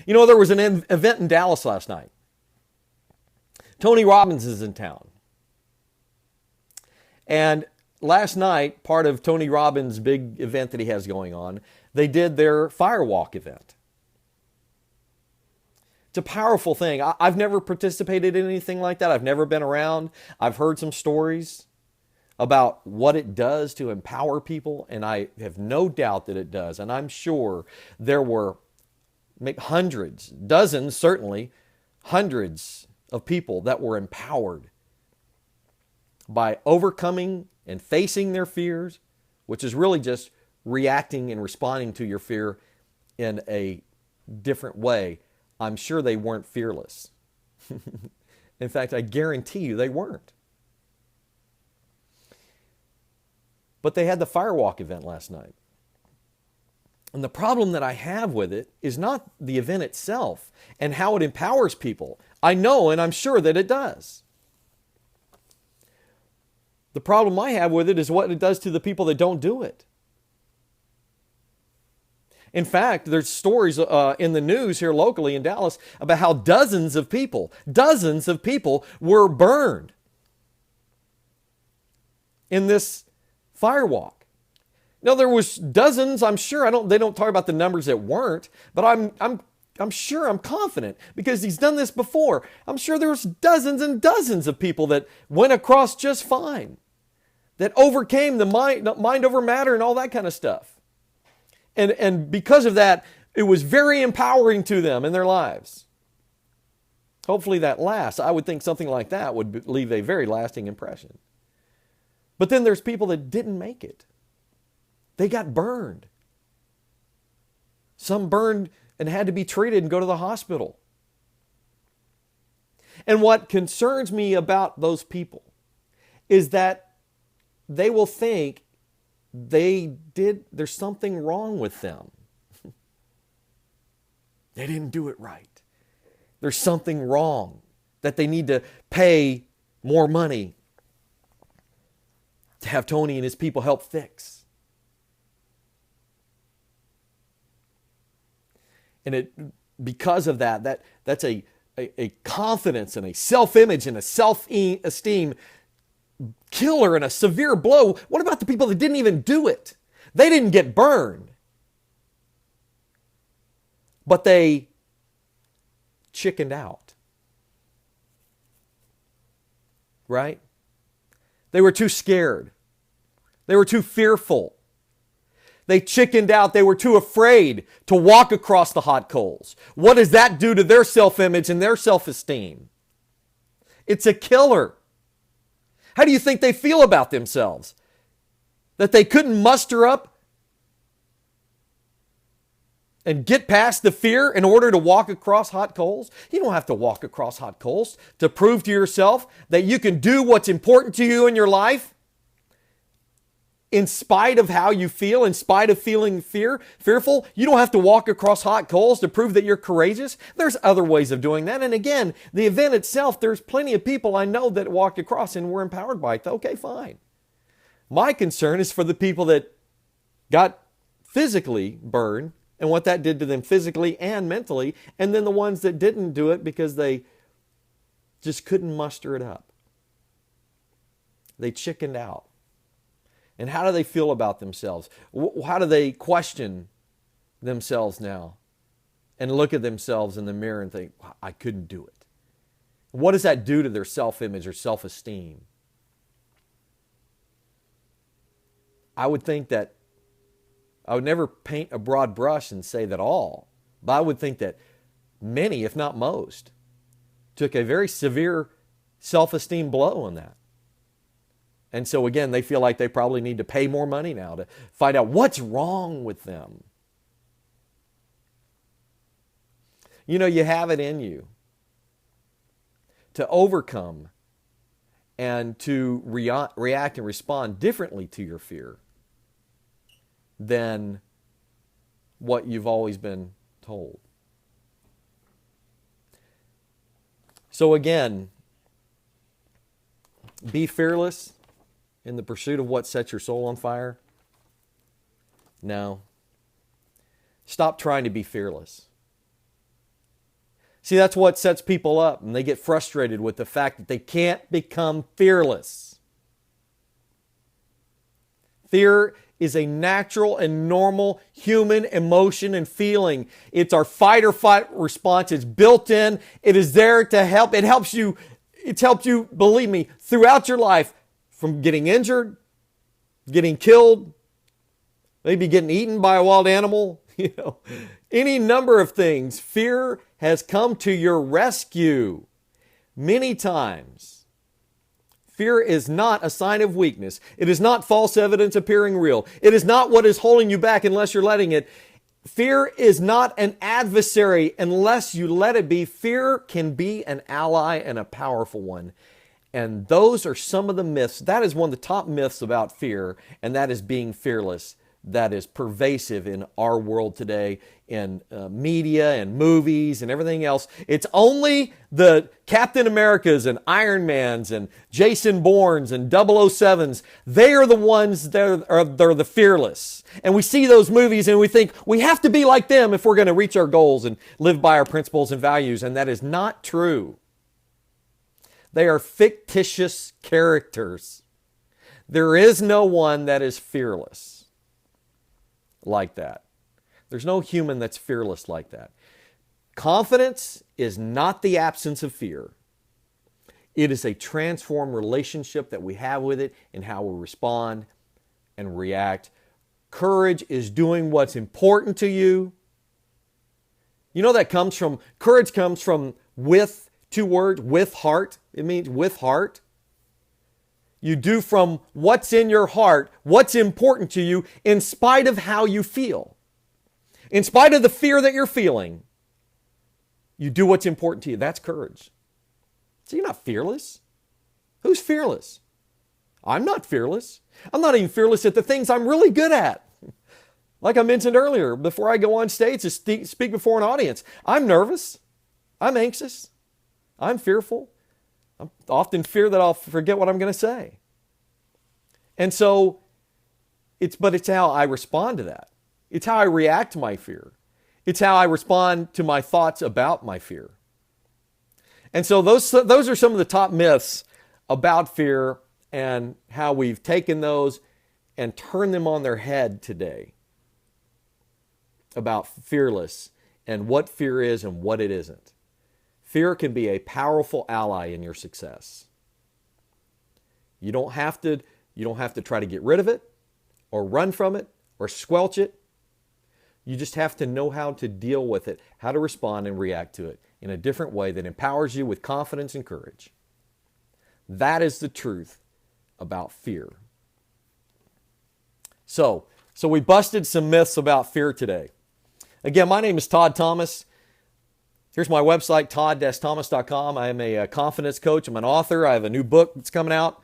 You know, there was an event in Dallas last night. Tony Robbins is in town. And last night, part of Tony Robbins' big event that he has going on, they did their firewalk event. It's a powerful thing. I've never participated in anything like that. I've never been around. I've heard some stories about what it does to empower people, and I have no doubt that it does. And I'm sure there were hundreds, dozens certainly, hundreds of people that were empowered by overcoming and facing their fears, which is really just reacting and responding to your fear in a different way. I'm sure they weren't fearless. In fact, I guarantee you they weren't. But they had the firewalk event last night. And the problem that I have with it is not the event itself and how it empowers people. I know and I'm sure that it does. The problem I have with it is what it does to the people that don't do it. In fact, there's stories in the news here locally in Dallas about how dozens of people were burned in this firewalk. Now, there was dozens, I'm sure. They don't talk about the numbers that weren't, but I'm sure, I'm confident, because he's done this before. I'm sure there was dozens and dozens of people that went across just fine, that overcame the mind over matter and all that kind of stuff. And because of that, it was very empowering to them in their lives. Hopefully that lasts. I would think something like that would leave a very lasting impression. But then there's people that didn't make it. They got burned. Some burned and had to be treated and go to the hospital. And what concerns me about those people is that they will think there's something wrong with them. They didn't do it right. There's something wrong that they need to pay more money to have Tony and his people help fix. And because of that's a confidence and a self-image and a self-esteem killer and a severe blow. What about the people that didn't even do it? They didn't get burned, but they chickened out. Right? They were too scared. They were too fearful. They chickened out. They were too afraid to walk across the hot coals. What does that do to their self-image and their self-esteem? It's a killer. How do you think they feel about themselves? That they couldn't muster up and get past the fear in order to walk across hot coals? You don't have to walk across hot coals to prove to yourself that you can do what's important to you in your life. In spite of how you feel, in spite of feeling fearful, you don't have to walk across hot coals to prove that you're courageous. There's other ways of doing that. And again, the event itself, there's plenty of people I know that walked across and were empowered by it. Okay, fine. My concern is for the people that got physically burned and what that did to them physically and mentally, and then the ones that didn't do it because they just couldn't muster it up. They chickened out. And how do they feel about themselves? How do they question themselves now and look at themselves in the mirror and think, I couldn't do it? What does that do to their self-image or self-esteem? I would think that I would never paint a broad brush and say that all, but I would think that many, if not most, took a very severe self-esteem blow on that. And so again, they feel like they probably need to pay more money now to find out what's wrong with them. You know, you have it in you to overcome and to react and respond differently to your fear than what you've always been told. So again, be fearless in the pursuit of what sets your soul on fire? No. Stop trying to be fearless. See, that's what sets people up, and they get frustrated with the fact that they can't become fearless. Fear is a natural and normal human emotion and feeling. It's our fight or flight response. It's built in. It is there to help. It helps you. It's helped you, believe me, throughout your life, from getting injured, getting killed, maybe getting eaten by a wild animal, any number of things. Fear has come to your rescue many times. Fear is not a sign of weakness. It is not false evidence appearing real. It is not what is holding you back unless you're letting it. Fear is not an adversary unless you let it be. Fear can be an ally and a powerful one. And those are some of the myths. That is one of the top myths about fear, and that is being fearless. That is pervasive in our world today, in media and movies and everything else. It's only the Captain Americas and Iron Mans and Jason Bournes and 007s. They are the ones that they're the fearless. And we see those movies and we think we have to be like them if we're going to reach our goals and live by our principles and values. And that is not true. They are fictitious characters. There is no one that is fearless like that. There's no human that's fearless like that. Confidence is not the absence of fear. It is a transformed relationship that we have with it and how we respond and react. Courage is doing what's important to you. Courage comes from with, two words, with heart. It means with heart. You do from what's in your heart, what's important to you, in spite of how you feel. In spite of the fear that you're feeling, you do what's important to you. That's courage. So you're not fearless. Who's fearless? I'm not fearless. I'm not even fearless at the things I'm really good at. Like I mentioned earlier, before I go on stage to speak before an audience, I'm nervous. I'm anxious. I'm fearful. I often fear that I'll forget what I'm going to say. And so, it's how I respond to that. It's how I react to my fear. It's how I respond to my thoughts about my fear. And so those are some of the top myths about fear and how we've taken those and turned them on their head today about fearless and what fear is and what it isn't. Fear can be a powerful ally in your success. You don't have to try to get rid of it or run from it or squelch it. You just have to know how to deal with it, how to respond and react to it in a different way that empowers you with confidence and courage. That is the truth about fear. So we busted some myths about fear today. Again, my name is Todd Thomas. Here's my website, todd-thomas.com. I am a confidence coach. I'm an author. I have a new book that's coming out.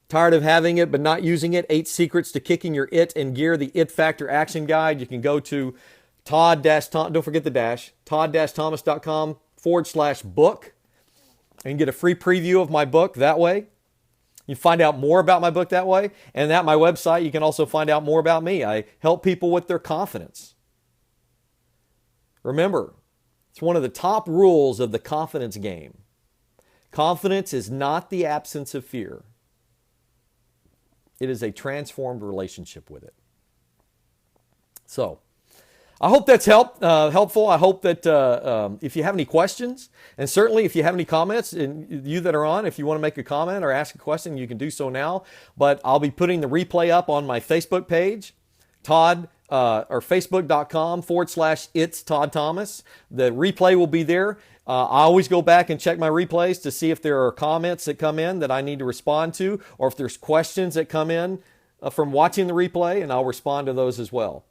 Tired of having it but not using it? 8 Secrets to Kicking Your It in Gear, the It Factor Action Guide. You can go to don't forget the dash, todd-thomas.com/book and get a free preview of my book that way. You find out more about my book that way. And at my website, you can also find out more about me. I help people with their confidence. Remember, it's one of the top rules of the confidence game. Confidence is not the absence of fear. It is a transformed relationship with it. So, I hope that's helpful. I hope that if you have any questions, and certainly if you have any comments, and you that are on, if you want to make a comment or ask a question, you can do so now. But I'll be putting the replay up on my Facebook page, or facebook.com/it's Todd Thomas. The replay will be there. I always go back and check my replays to see if there are comments that come in that I need to respond to, or if there's questions that come in from watching the replay, and I'll respond to those as well.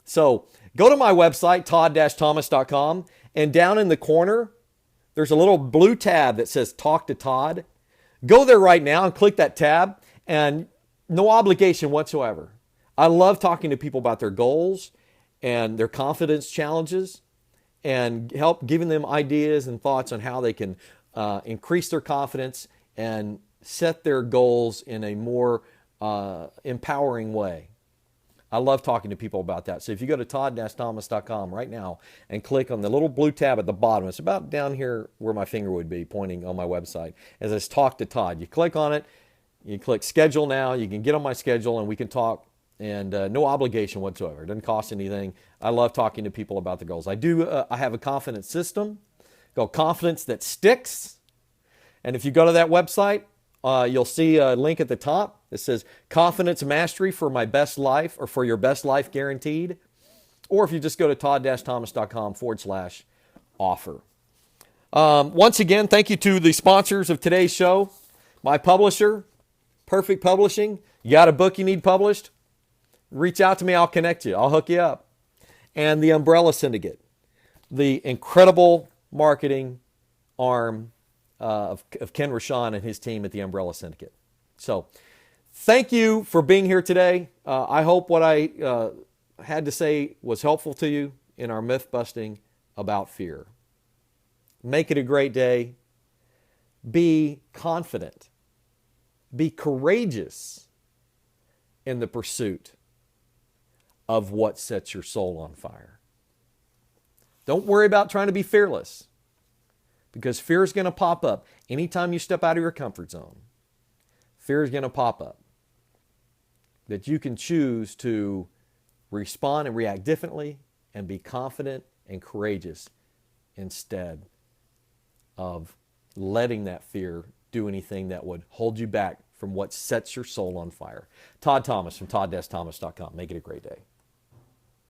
So go to my website, todd-thomas.com, and down in the corner, there's a little blue tab that says Talk to Todd. Go there right now and click that tab, and no obligation whatsoever. I love talking to people about their goals and their confidence challenges and help giving them ideas and thoughts on how they can increase their confidence and set their goals in a more empowering way. I love talking to people about that. So if you go to todd-thomas.com right now and click on the little blue tab at the bottom, it's about down here where my finger would be pointing on my website. As it's Talk to Todd. You click on it, you click Schedule Now, you can get on my schedule and we can talk, and no obligation whatsoever. It doesn't cost anything. I love talking to people about the goals. I have a confidence system called Confidence That Sticks. And if you go to that website, you'll see a link at the top that says Confidence Mastery for my best life, or for your best life guaranteed. Or if you just go to todd-thomas.com/offer. Once again, thank you to the sponsors of today's show. My publisher, Perfect Publishing. You got a book you need published? Reach out to me. I'll connect you. I'll hook you up. And the Umbrella Syndicate, the incredible marketing arm of Ken Rashawn and his team at the Umbrella Syndicate. So thank you for being here today. I hope what I had to say was helpful to you in our myth busting about fear. Make it a great day. Be confident. Be courageous in the pursuit of what sets your soul on fire. Don't worry about trying to be fearless, because fear is going to pop up anytime you step out of your comfort zone. Fear is going to pop up. That you can choose to respond and react differently and be confident and courageous instead of letting that fear do anything that would hold you back from what sets your soul on fire. Todd Thomas from todd-thomas.com. Make it a great day.